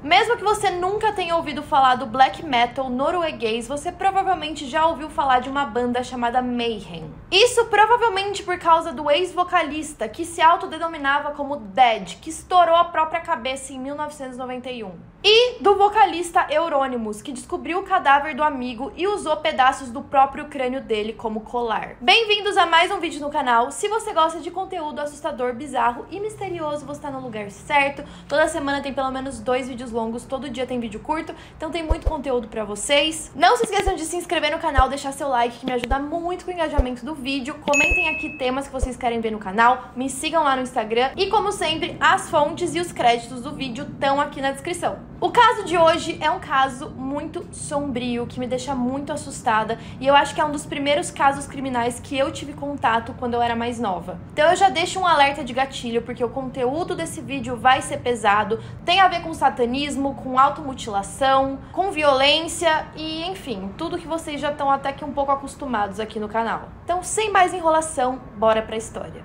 Mesmo que você nunca tenha ouvido falar do black metal norueguês, você provavelmente já ouviu falar de uma banda chamada Mayhem. Isso provavelmente por causa do ex-vocalista, que se autodenominava como Dead, que estourou a própria cabeça em 1991. E do vocalista Euronymous, que descobriu o cadáver do amigo e usou pedaços do próprio crânio dele como colar. Bem-vindos a mais um vídeo no canal. Se você gosta de conteúdo assustador, bizarro e misterioso, você está no lugar certo. Toda semana tem pelo menos 2 vídeos longos, todo dia tem vídeo curto, então tem muito conteúdo pra vocês. Não se esqueçam de se inscrever no canal, deixar seu like, que me ajuda muito com o engajamento do vídeo. Comentem aqui temas que vocês querem ver no canal, me sigam lá no Instagram e, como sempre, as fontes e os créditos do vídeo estão aqui na descrição. O caso de hoje é um caso muito sombrio, que me deixa muito assustada, e eu acho que é um dos primeiros casos criminais que eu tive contato quando eu era mais nova. Então eu já deixo um alerta de gatilho, porque o conteúdo desse vídeo vai ser pesado, tem a ver com satanismo, com automutilação, com violência e, enfim, tudo que vocês já estão até que um pouco acostumados aqui no canal. Então, sem mais enrolação, bora pra história.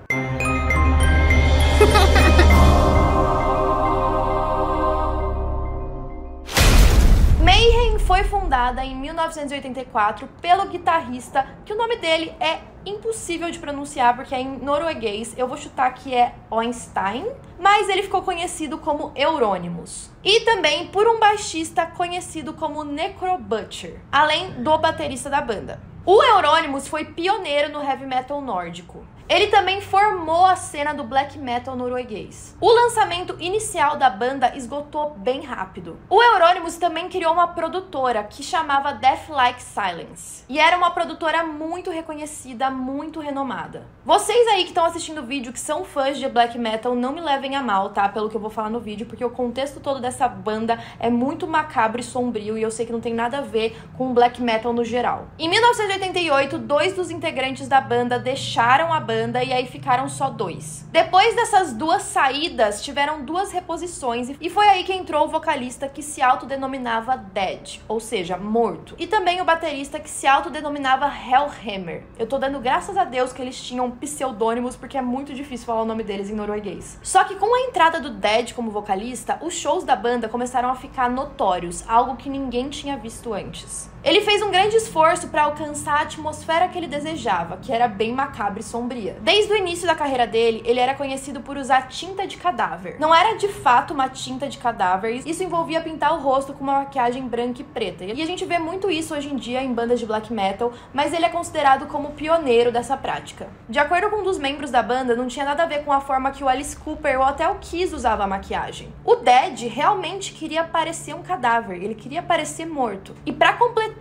Mayhem foi fundada em 1984 pelo guitarrista, que o nome dele é impossível de pronunciar porque é em norueguês, eu vou chutar que é Øystein, mas ele ficou conhecido como Euronymous. E também por um baixista conhecido como Necrobutcher, além do baterista da banda. O Euronymous foi pioneiro no heavy metal nórdico. Ele também formou a cena do black metal norueguês. O lançamento inicial da banda esgotou bem rápido. O Euronymous também criou uma produtora que chamava Death Like Silence. E era uma produtora muito reconhecida, muito renomada. Vocês aí que estão assistindo o vídeo, que são fãs de black metal, não me levem a mal, tá? Pelo que eu vou falar no vídeo, porque o contexto todo dessa banda é muito macabro e sombrio, e eu sei que não tem nada a ver com black metal no geral. Em 1988, 2 dos integrantes da banda deixaram a banda, e aí ficaram só 2. Depois dessas 2 saídas, tiveram 2 reposições, e foi aí que entrou o vocalista que se autodenominava Dead, ou seja, morto. E também o baterista que se autodenominava Hellhammer. Eu tô dando graças a Deus que eles tinham pseudônimos, porque é muito difícil falar o nome deles em norueguês. Só que com a entrada do Dead como vocalista, os shows da banda começaram a ficar notórios, algo que ninguém tinha visto antes. Ele fez um grande esforço para alcançar a atmosfera que ele desejava, que era bem macabra e sombria. Desde o início da carreira dele, ele era conhecido por usar tinta de cadáver. Não era de fato uma tinta de cadáver, isso envolvia pintar o rosto com uma maquiagem branca e preta. E a gente vê muito isso hoje em dia em bandas de black metal, mas ele é considerado como pioneiro dessa prática. De acordo com um dos membros da banda, não tinha nada a ver com a forma que o Alice Cooper ou até o Kiss usava a maquiagem. O Dead realmente queria parecer um cadáver, ele queria parecer morto. E para completar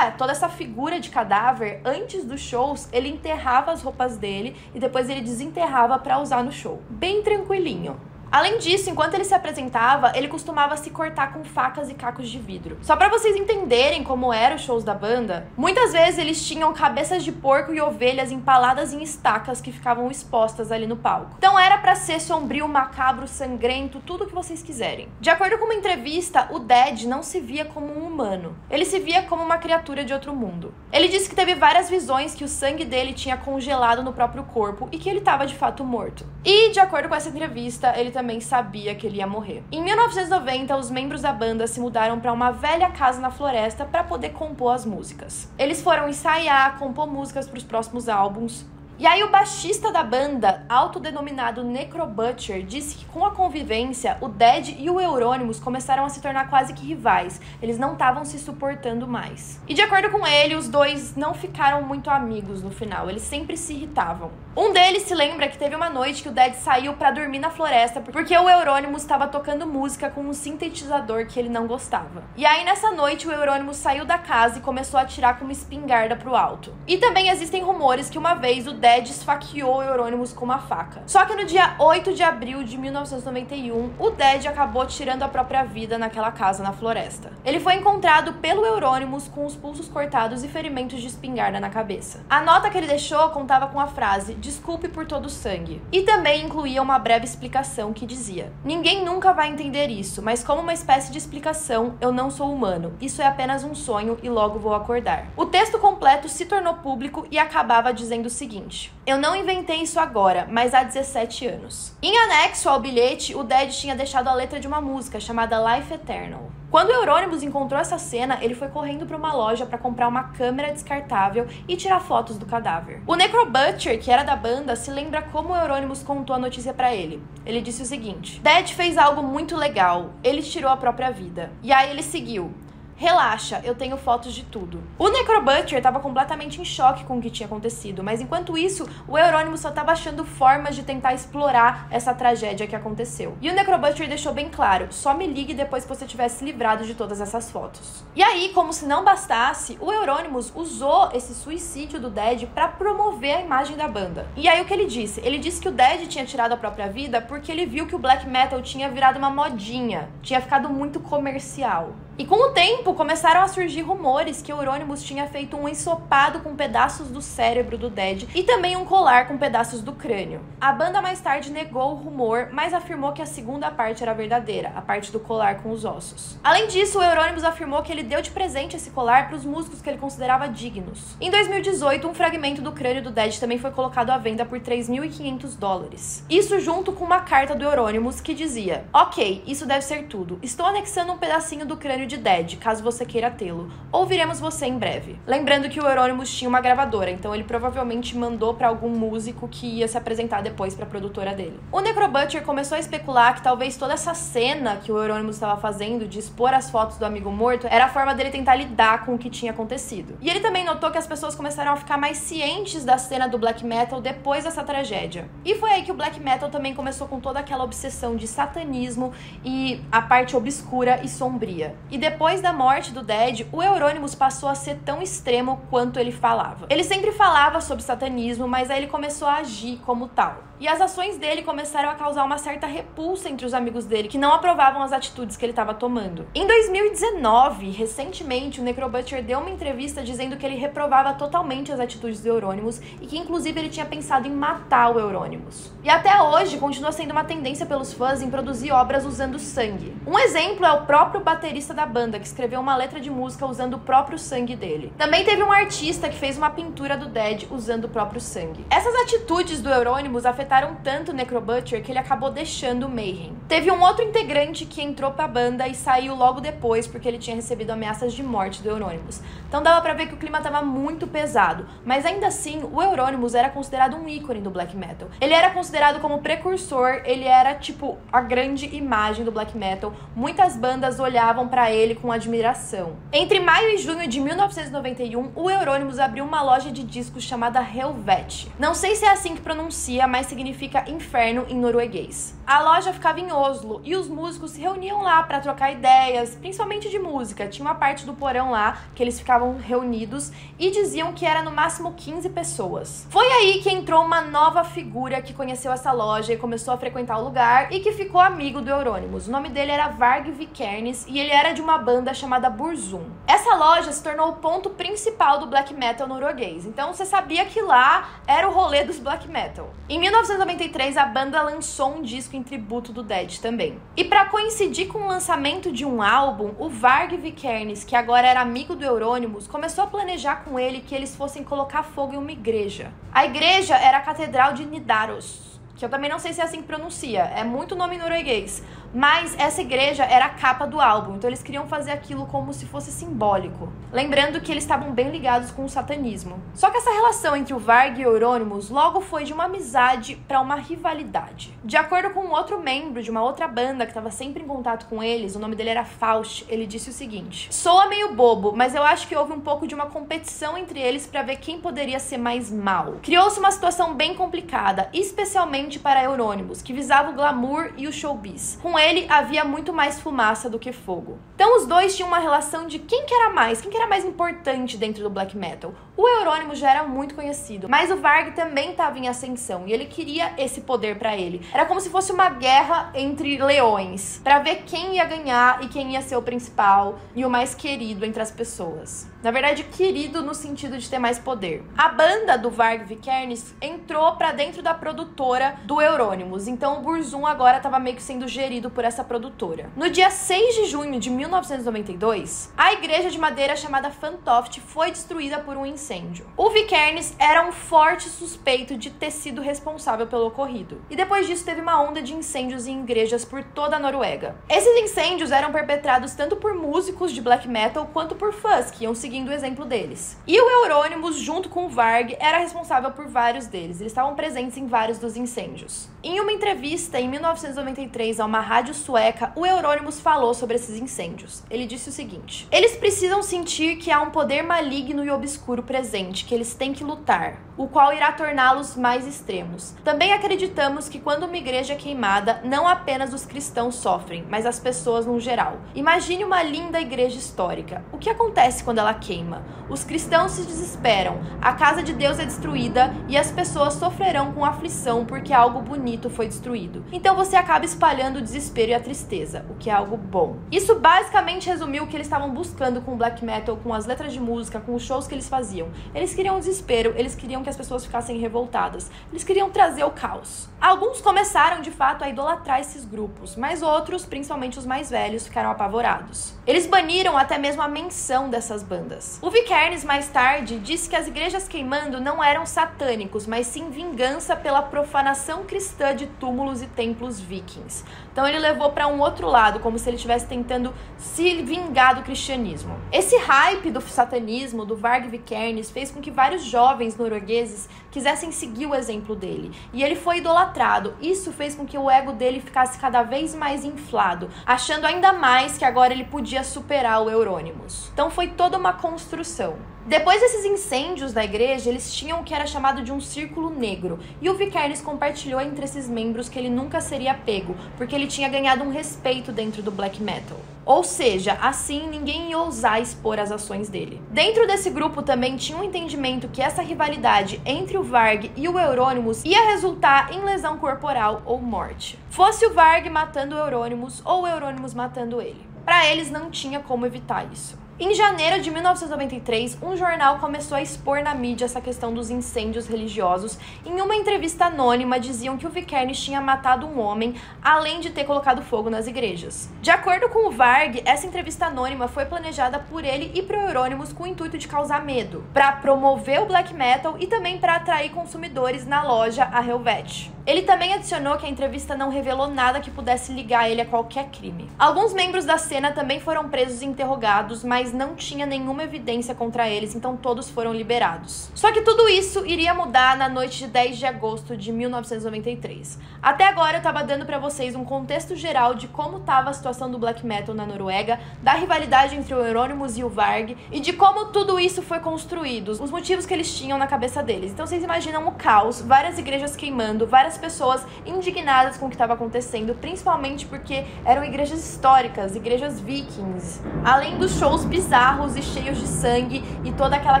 toda essa figura de cadáver, antes dos shows, ele enterrava as roupas dele e depois ele desenterrava para usar no show. Bem tranquilinho. Além disso, enquanto ele se apresentava, ele costumava se cortar com facas e cacos de vidro. Só pra vocês entenderem como eram os shows da banda, muitas vezes eles tinham cabeças de porco e ovelhas empaladas em estacas que ficavam expostas ali no palco. Então era pra ser sombrio, macabro, sangrento, tudo o que vocês quiserem. De acordo com uma entrevista, o Dead não se via como um humano. Ele se via como uma criatura de outro mundo. Ele disse que teve várias visões que o sangue dele tinha congelado no próprio corpo e que ele estava de fato morto. E, de acordo com essa entrevista, ele também sabia que ele ia morrer. Em 1990, os membros da banda se mudaram para uma velha casa na floresta para poder compor as músicas. Eles foram ensaiar, compor músicas para os próximos álbuns. E aí o baixista da banda, autodenominado Necrobutcher, disse que com a convivência, o Dead e o Euronymous começaram a se tornar quase que rivais. Eles não estavam se suportando mais. E de acordo com ele, os dois não ficaram muito amigos no final, eles sempre se irritavam. Um deles se lembra que teve uma noite que o Dead saiu pra dormir na floresta porque o Euronymous estava tocando música com um sintetizador que ele não gostava. E aí nessa noite o Euronymous saiu da casa e começou a atirar com uma espingarda pro alto. E também existem rumores que uma vez o Dead esfaqueou o Euronymous com uma faca. Só que no dia 8 de abril de 1991, o Dead acabou tirando a própria vida naquela casa na floresta. Ele foi encontrado pelo Euronymous com os pulsos cortados e ferimentos de espingarda na cabeça. A nota que ele deixou contava com a frase "Desculpe por todo o sangue". E também incluía uma breve explicação que dizia: "Ninguém nunca vai entender isso, mas como uma espécie de explicação, eu não sou humano. Isso é apenas um sonho e logo vou acordar". O texto completo se tornou público e acabava dizendo o seguinte: seguinte: eu não inventei isso agora, mas há 17 anos. Em anexo ao bilhete, o Dead tinha deixado a letra de uma música chamada Life Eternal. Quando o Euronymous encontrou essa cena, ele foi correndo para uma loja para comprar uma câmera descartável e tirar fotos do cadáver. O Necrobutcher, que era da banda, se lembra como o Euronymous contou a notícia para ele. Ele disse o seguinte: Dead fez algo muito legal, ele tirou a própria vida. E aí ele seguiu: relaxa, eu tenho fotos de tudo. O Necrobutcher estava completamente em choque com o que tinha acontecido, mas enquanto isso, o Euronymous só estava achando formas de tentar explorar essa tragédia que aconteceu. E o Necrobutcher deixou bem claro: só me ligue depois que você tivesse livrado de todas essas fotos. E aí, como se não bastasse, o Euronymous usou esse suicídio do Dead para promover a imagem da banda. E aí o que ele disse? Ele disse que o Dead tinha tirado a própria vida porque ele viu que o black metal tinha virado uma modinha, tinha ficado muito comercial. E com o tempo, começaram a surgir rumores que o Euronymous tinha feito um ensopado com pedaços do cérebro do Dead e também um colar com pedaços do crânio. A banda mais tarde negou o rumor, mas afirmou que a segunda parte era verdadeira, a parte do colar com os ossos. Além disso, o Euronymous afirmou que ele deu de presente esse colar para os músicos que ele considerava dignos. Em 2018, um fragmento do crânio do Dead também foi colocado à venda por $3.500. Isso junto com uma carta do Euronymous que dizia: ok, isso deve ser tudo. Estou anexando um pedacinho do crânio de Dead, caso você queira tê-lo. Ouviremos você em breve. Lembrando que o Euronymous tinha uma gravadora, então ele provavelmente mandou para algum músico que ia se apresentar depois para a produtora dele. O Necrobutcher começou a especular que talvez toda essa cena que o Euronymous estava fazendo de expor as fotos do amigo morto era a forma dele tentar lidar com o que tinha acontecido. E ele também notou que as pessoas começaram a ficar mais cientes da cena do black metal depois dessa tragédia. E foi aí que o black metal também começou com toda aquela obsessão de satanismo e a parte obscura e sombria. E depois da morte do Dead, o Euronymous passou a ser tão extremo quanto ele falava. Ele sempre falava sobre satanismo, mas aí ele começou a agir como tal. E as ações dele começaram a causar uma certa repulsa entre os amigos dele, que não aprovavam as atitudes que ele estava tomando. Em 2019, recentemente, o Necrobutcher deu uma entrevista dizendo que ele reprovava totalmente as atitudes do Euronymous e que, inclusive, ele tinha pensado em matar o Euronymous. E até hoje, continua sendo uma tendência pelos fãs em produzir obras usando sangue. Um exemplo é o próprio baterista da banda, que escreveu uma letra de música usando o próprio sangue dele. Também teve um artista que fez uma pintura do Dead usando o próprio sangue. Essas atitudes do Euronymous afetaram tanto o Necrobutcher que ele acabou deixando o Mayhem. Teve um outro integrante que entrou pra banda e saiu logo depois porque ele tinha recebido ameaças de morte do Euronymous. Então dava pra ver que o clima tava muito pesado, mas ainda assim o Euronymous era considerado um ícone do black metal. Ele era considerado como precursor, ele era tipo a grande imagem do black metal. Muitas bandas olhavam pra ele com admiração. Entre maio e junho de 1991, o Euronymous abriu uma loja de discos chamada Helvete. Não sei se é assim que pronuncia, mas significa inferno em norueguês. A loja ficava em Oslo e os músicos se reuniam lá para trocar ideias, principalmente de música. Tinha uma parte do porão lá que eles ficavam reunidos e diziam que era no máximo 15 pessoas. Foi aí que entrou uma nova figura que conheceu essa loja e começou a frequentar o lugar e que ficou amigo do Euronymous. O nome dele era Varg Vikernes e ele era de uma banda chamada Burzum. Essa loja se tornou o ponto principal do black metal norueguês. Então você sabia que lá era o rolê dos black metal. Em 1993, a banda lançou um disco em tributo do Dead também. E para coincidir com o lançamento de um álbum, o Varg Vikernes, que agora era amigo do Euronymous, começou a planejar com ele que eles fossem colocar fogo em uma igreja. A igreja era a Catedral de Nidaros, que eu também não sei se é assim que pronuncia, é muito nome norueguês. Mas essa igreja era a capa do álbum, então eles queriam fazer aquilo como se fosse simbólico. Lembrando que eles estavam bem ligados com o satanismo. Só que essa relação entre o Varg e o Euronymous logo foi de uma amizade para uma rivalidade. De acordo com um outro membro de uma outra banda que estava sempre em contato com eles, o nome dele era Faust, ele disse o seguinte: soa meio bobo, mas eu acho que houve um pouco de uma competição entre eles para ver quem poderia ser mais mal. Criou-se uma situação bem complicada, especialmente para Euronymous, que visava o glamour e o showbiz. Com ele havia muito mais fumaça do que fogo. Então os dois tinham uma relação de quem que era mais importante dentro do black metal. O Euronymous já era muito conhecido, mas o Varg também estava em ascensão e ele queria esse poder para ele. Era como se fosse uma guerra entre leões, para ver quem ia ganhar e quem ia ser o principal e o mais querido entre as pessoas. Na verdade, querido no sentido de ter mais poder. A banda do Varg Vikernes entrou para dentro da produtora do Euronymous, então o Burzum agora estava meio que sendo gerido por essa produtora. No dia 6 de junho de 1992, a igreja de madeira chamada Fantoft foi destruída por um incêndio. O Vikernes era um forte suspeito de ter sido responsável pelo ocorrido. E depois disso teve uma onda de incêndios em igrejas por toda a Noruega. Esses incêndios eram perpetrados tanto por músicos de black metal quanto por fãs que iam seguindo o exemplo deles. E o Euronymous, junto com o Varg, era responsável por vários deles. Eles estavam presentes em vários dos incêndios. Em uma entrevista em 1993 a uma rádio sueca, o Euronymous falou sobre esses incêndios. Ele disse o seguinte: eles precisam sentir que há um poder maligno e obscuro presente, que eles têm que lutar, o qual irá torná-los mais extremos. Também acreditamos que quando uma igreja é queimada, não apenas os cristãos sofrem, mas as pessoas no geral. Imagine uma linda igreja histórica. O que acontece quando ela queima? Os cristãos se desesperam, a casa de Deus é destruída e as pessoas sofrerão com aflição porque algo bonito foi destruído. Então você acaba espalhando o desespero e a tristeza, o que é algo bom. Isso basicamente resumiu o que eles estavam buscando com o black metal, com as letras de música, com os shows que eles faziam. Eles queriam desespero, eles queriam que as pessoas ficassem revoltadas, eles queriam trazer o caos. Alguns começaram de fato a idolatrar esses grupos, mas outros, principalmente os mais velhos, ficaram apavorados. Eles baniram até mesmo a menção dessas bandas. O Vikernes mais tarde disse que as igrejas queimando não eram satânicos, mas sim vingança pela profanação cristã de túmulos e templos vikings. Então ele levou para um outro lado, como se ele estivesse tentando se vingar do cristianismo. Esse hype do satanismo, do Varg Vikernes, fez com que vários jovens noruegueses quisessem seguir o exemplo dele. E ele foi idolatrado. Isso fez com que o ego dele ficasse cada vez mais inflado, achando ainda mais que agora ele podia superar o Euronymous. Então foi toda uma construção. Depois desses incêndios da igreja, eles tinham o que era chamado de um círculo negro. E o Vikernes compartilhou entre esses membros que ele nunca seria pego, porque ele tinha ganhado um respeito dentro do black metal. Ou seja, assim ninguém ia ousar expor as ações dele. Dentro desse grupo também tinha um entendimento que essa rivalidade entre o Varg e o Euronymous ia resultar em lesão corporal ou morte. Fosse o Varg matando o Euronymous ou o Euronymous matando ele. Para eles não tinha como evitar isso. Em janeiro de 1993, um jornal começou a expor na mídia essa questão dos incêndios religiosos. Em uma entrevista anônima, diziam que o Vikernes tinha matado um homem, além de ter colocado fogo nas igrejas. De acordo com o Varg, essa entrevista anônima foi planejada por ele e pro Euronymous com o intuito de causar medo, para promover o black metal e também para atrair consumidores na loja a Helvet. Ele também adicionou que a entrevista não revelou nada que pudesse ligar ele a qualquer crime. Alguns membros da cena também foram presos e interrogados, mas não tinha nenhuma evidência contra eles, então todos foram liberados. Só que tudo isso iria mudar na noite de 10 de agosto de 1993. Até agora eu tava dando pra vocês um contexto geral de como tava a situação do black metal na Noruega, da rivalidade entre o Euronymous e o Varg, e de como tudo isso foi construído, os motivos que eles tinham na cabeça deles. Então vocês imaginam o caos, várias igrejas queimando, várias pessoas indignadas com o que estava acontecendo, principalmente porque eram igrejas históricas, igrejas vikings, além dos shows bizarros e cheios de sangue e toda aquela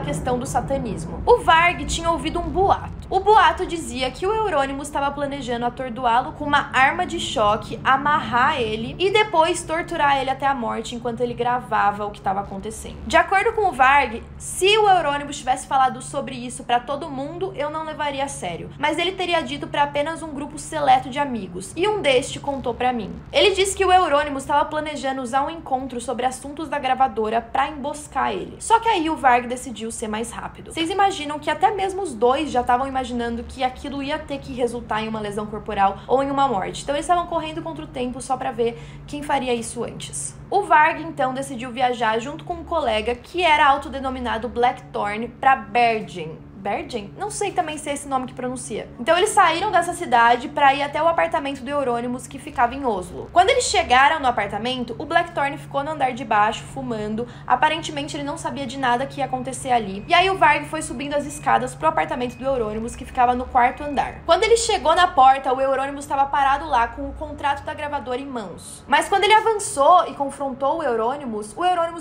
questão do satanismo. O Varg tinha ouvido um boato. O boato dizia que o Euronymous estava planejando atordoá-lo com uma arma de choque, amarrar ele e depois torturar ele até a morte enquanto ele gravava o que estava acontecendo. De acordo com o Varg, se o Euronymous tivesse falado sobre isso para todo mundo, eu não levaria a sério, mas ele teria dito para apenas um grupo seleto de amigos, e um deste contou para mim. Ele disse que o Euronymous estava planejando usar um encontro sobre assuntos da gravadora para emboscar ele. Só que aí o Varg decidiu ser mais rápido. Vocês imaginam que até mesmo os dois já estavam imaginando que aquilo ia ter que resultar em uma lesão corporal ou em uma morte. Então eles estavam correndo contra o tempo só para ver quem faria isso antes. O Varg então decidiu viajar junto com um colega que era autodenominado Blackthorn para Bergen. Bergen? Não sei também se é esse nome que pronuncia. Então eles saíram dessa cidade para ir até o apartamento do Euronymous, que ficava em Oslo. Quando eles chegaram no apartamento, o Blackthorn ficou no andar de baixo, fumando. Aparentemente ele não sabia de nada que ia acontecer ali. E aí o Varg foi subindo as escadas pro apartamento do Euronymous, que ficava no quarto andar. Quando ele chegou na porta, o Euronymous estava parado lá com o contrato da gravadora em mãos. Mas quando ele avançou e confrontou o Euronymous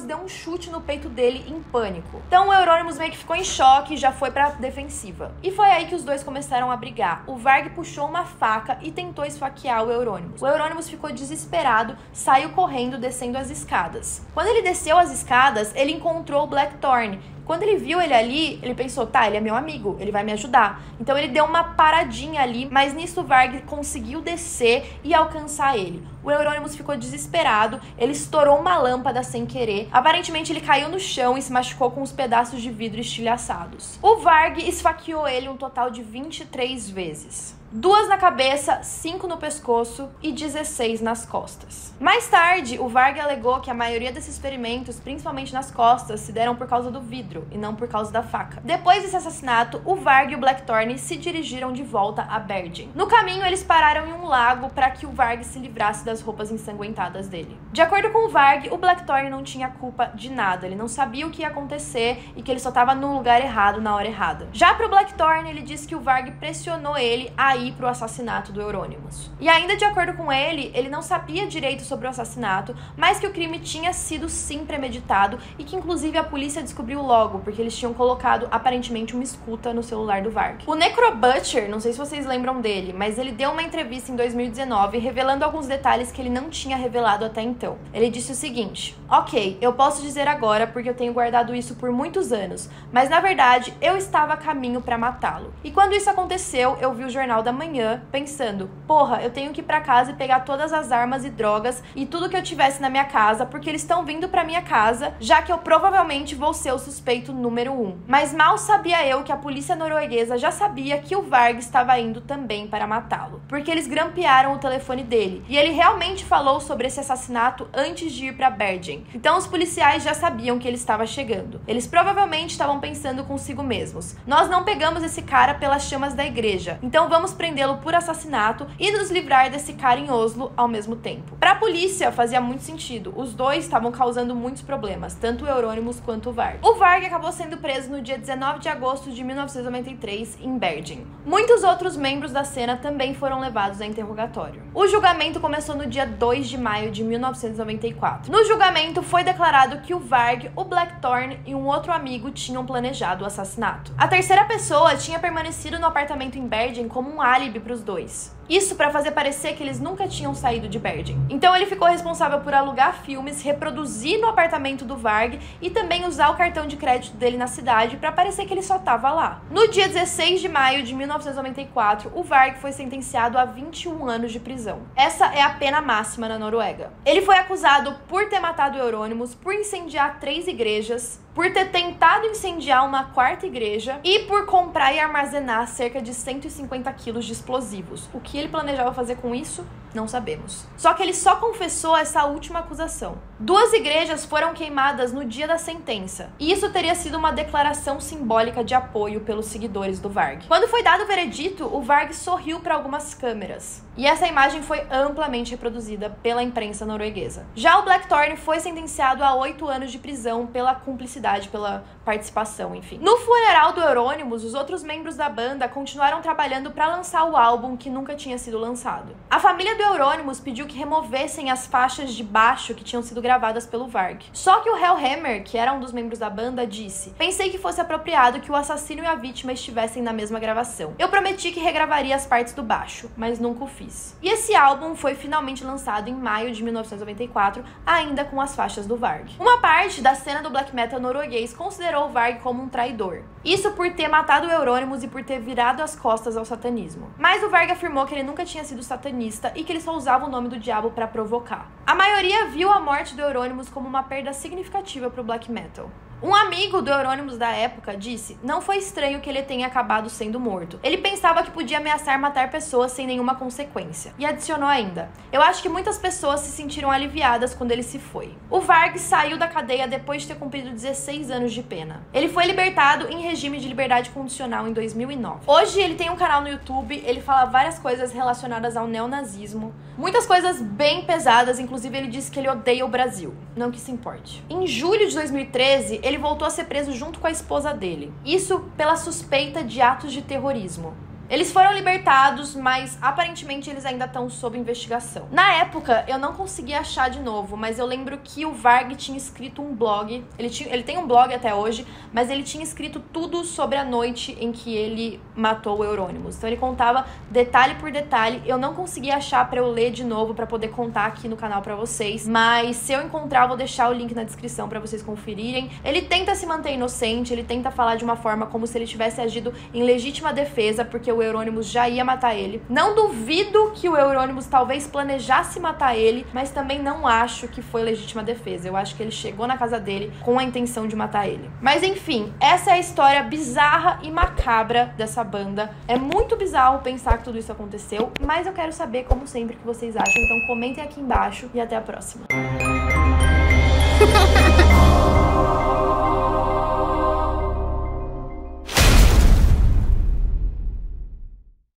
deu um chute no peito dele em pânico. Então o Euronymous meio que ficou em choque e já foi pra defensiva. E foi aí que os dois começaram a brigar. O Varg puxou uma faca e tentou esfaquear o Euronymous. O Euronymous ficou desesperado, saiu correndo, descendo as escadas. Quando ele desceu as escadas, ele encontrou o Blackthorn, Quando ele viu ele ali, ele pensou, tá, ele é meu amigo, ele vai me ajudar. Então ele deu uma paradinha ali, mas nisso o Varg conseguiu descer e alcançar ele. O Euronymous ficou desesperado, ele estourou uma lâmpada sem querer. Aparentemente ele caiu no chão e se machucou com os pedaços de vidro estilhaçados. O Varg esfaqueou ele um total de 23 vezes. 2 na cabeça, 5 no pescoço e 16 nas costas. Mais tarde, o Varg alegou que a maioria desses ferimentos, principalmente nas costas, se deram por causa do vidro e não por causa da faca. Depois desse assassinato, o Varg e o Blackthorne se dirigiram de volta a Bergen. No caminho, eles pararam em um lago para que o Varg se livrasse das roupas ensanguentadas dele. De acordo com o Varg, o Blackthorne não tinha culpa de nada, ele não sabia o que ia acontecer e que ele só estava no lugar errado na hora errada. Já pro Blackthorne, ele disse que o Varg pressionou ele a ir pro assassinato do Euronymous. E ainda de acordo com ele, ele não sabia direito sobre o assassinato, mas que o crime tinha sido sim premeditado e que inclusive a polícia descobriu logo, porque eles tinham colocado aparentemente uma escuta no celular do Varg. O Necrobutcher, não sei se vocês lembram dele, mas ele deu uma entrevista em 2019 revelando alguns detalhes que ele não tinha revelado até então. Ele disse o seguinte: ok, eu posso dizer agora porque eu tenho guardado isso por muitos anos, mas na verdade eu estava a caminho para matá-lo. E quando isso aconteceu, eu vi o Jornal da Manhã pensando, porra, eu tenho que ir pra casa e pegar todas as armas e drogas e tudo que eu tivesse na minha casa, porque eles estão vindo pra minha casa, já que eu provavelmente vou ser o suspeito número 1. Mas mal sabia eu que a polícia norueguesa já sabia que o Varg estava indo também para matá-lo, porque eles grampearam o telefone dele, e ele realmente falou sobre esse assassinato antes de ir pra Bergen. Então os policiais já sabiam que ele estava chegando. Eles provavelmente estavam pensando consigo mesmos, nós não pegamos esse cara pelas chamas da igreja, então vamos prendê-lo por assassinato e nos livrar desse cara em Oslo ao mesmo tempo. Pra polícia fazia muito sentido, os dois estavam causando muitos problemas, tanto o Euronymous quanto o Varg. O Varg acabou sendo preso no dia 19 de agosto de 1993 em Bergen. Muitos outros membros da cena também foram levados a interrogatório. O julgamento começou no dia 2 de maio de 1994. No julgamento foi declarado que o Varg, o Blackthorne e um outro amigo tinham planejado o assassinato. A terceira pessoa tinha permanecido no apartamento em Bergen como um álibi para os dois. Isso para fazer parecer que eles nunca tinham saído de Bergen. Então ele ficou responsável por alugar filmes, reproduzir no apartamento do Varg e também usar o cartão de crédito dele na cidade para parecer que ele só estava lá. No dia 16 de maio de 1994, o Varg foi sentenciado a 21 anos de prisão. Essa é a pena máxima na Noruega. Ele foi acusado por ter matado o Euronymous, por incendiar 3 igrejas, por ter tentado incendiar uma 4ª igreja e por comprar e armazenar cerca de 150 quilos de explosivos. O que ele planejava fazer com isso, não sabemos. Só que ele só confessou essa última acusação. 2 igrejas foram queimadas no dia da sentença, e isso teria sido uma declaração simbólica de apoio pelos seguidores do Varg. Quando foi dado o veredito, o Varg sorriu para algumas câmeras, e essa imagem foi amplamente reproduzida pela imprensa norueguesa. Já o Blackthorne foi sentenciado a 8 anos de prisão pela cumplicidade, pela participação, enfim. No funeral do Euronymous, os outros membros da banda continuaram trabalhando para lançar o álbum que nunca tinha sido lançado. A família do Euronymous pediu que removessem as faixas de baixo que tinham sido gravadas pelo Varg. Só que o Hellhammer, que era um dos membros da banda, disse: pensei que fosse apropriado que o assassino e a vítima estivessem na mesma gravação. Eu prometi que regravaria as partes do baixo, mas nunca o fiz. E esse álbum foi finalmente lançado em maio de 1994, ainda com as faixas do Varg. Uma parte da cena do black metal norueguês considerou o Varg como um traidor. Isso por ter matado o Euronymous e por ter virado as costas ao satanismo. Mas o Varg afirmou que ele nunca tinha sido satanista e que ele só usava o nome do diabo para provocar. A maioria viu a morte do Euronymous como uma perda significativa para o black metal. Um amigo do Euronymous da época disse: não foi estranho que ele tenha acabado sendo morto. Ele pensava que podia ameaçar matar pessoas sem nenhuma consequência. E adicionou ainda: eu acho que muitas pessoas se sentiram aliviadas quando ele se foi. O Varg saiu da cadeia depois de ter cumprido 16 anos de pena. Ele foi libertado em regime de liberdade condicional em 2009. Hoje ele tem um canal no YouTube, ele fala várias coisas relacionadas ao neonazismo, muitas coisas bem pesadas, inclusive ele disse que ele odeia o Brasil. Não que isso importe. Em julho de 2013, ele voltou a ser preso junto com a esposa dele. Isso pela suspeita de atos de terrorismo. Eles foram libertados, mas aparentemente eles ainda estão sob investigação. Na época, eu não consegui achar de novo, mas eu lembro que o Varg tinha escrito um blog. Ele tem um blog até hoje, mas ele tinha escrito tudo sobre a noite em que ele matou o Euronymous. Então ele contava detalhe por detalhe. Eu não consegui achar pra eu ler de novo, pra poder contar aqui no canal pra vocês, mas se eu encontrar, eu vou deixar o link na descrição pra vocês conferirem. Ele tenta se manter inocente, ele tenta falar de uma forma como se ele tivesse agido em legítima defesa, porque o Euronymous já ia matar ele. Não duvido que o Euronymous talvez planejasse matar ele, mas também não acho que foi legítima defesa. Eu acho que ele chegou na casa dele com a intenção de matar ele. Mas enfim, essa é a história bizarra e macabra dessa banda. É muito bizarro pensar que tudo isso aconteceu, mas eu quero saber, como sempre, o que vocês acham. Então comentem aqui embaixo e até a próxima.